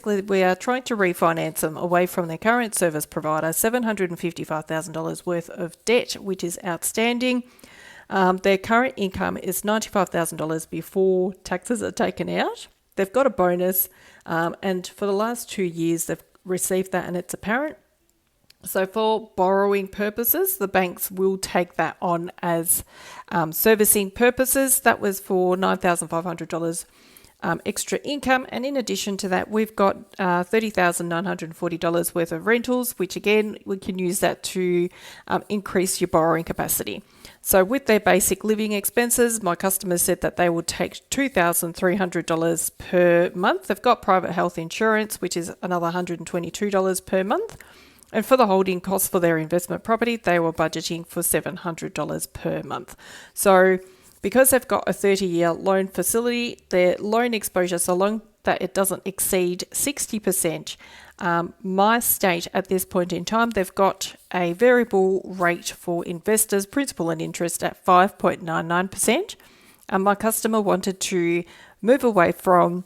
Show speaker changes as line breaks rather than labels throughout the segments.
basically we are trying to refinance them away from their current service provider, $755,000 worth of debt, which is outstanding. Their current income is $95,000 before taxes are taken out. They've got a bonus, and for the last 2 years they've received that, and it's apparent. So for borrowing purposes, the banks will take that on as servicing purposes. That was for $9,500 extra income. And in addition to that, we've got $30,940 worth of rentals, which again, we can use that to increase your borrowing capacity. So with their basic living expenses, my customers said that they would take $2,300 per month. They've got private health insurance, which is another $122 per month. And for the holding costs for their investment property, they were budgeting for $700 per month. So because they've got a 30-year loan facility, their loan exposure, so long that it doesn't exceed 60%, my state at this point in time, they've got a variable rate for investors, principal and interest at 5.99%. My customer wanted to move away from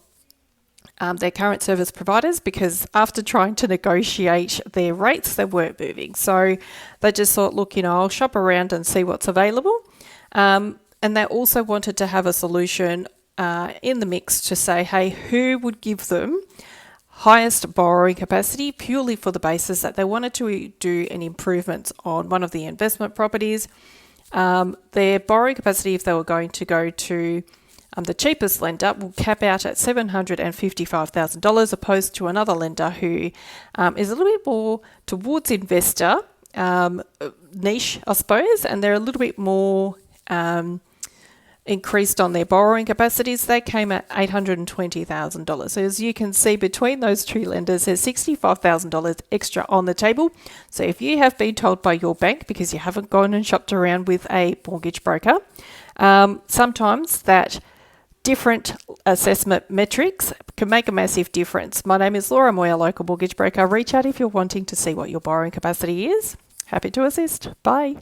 their current service providers because after trying to negotiate their rates, they weren't moving. So they just thought, look, I'll shop around and see what's available. And they also wanted to have a solution in the mix to say, hey, who would give them highest borrowing capacity purely for the basis that they wanted to do an improvement on one of the investment properties. Their borrowing capacity, if they were going to go to the cheapest lender, will cap out at $755,000 opposed to another lender who is a little bit more towards investor niche, I suppose, and they're a little bit more increased on their borrowing capacities. They came at $820,000. So as you can see, between those two lenders, there's $65,000 extra on the table. So if you have been told by your bank, because you haven't gone and shopped around with a mortgage broker, sometimes that different assessment metrics can make a massive difference. My name is Laura Moya, local mortgage broker. Reach out if you're wanting to see what your borrowing capacity is. Happy to assist. Bye.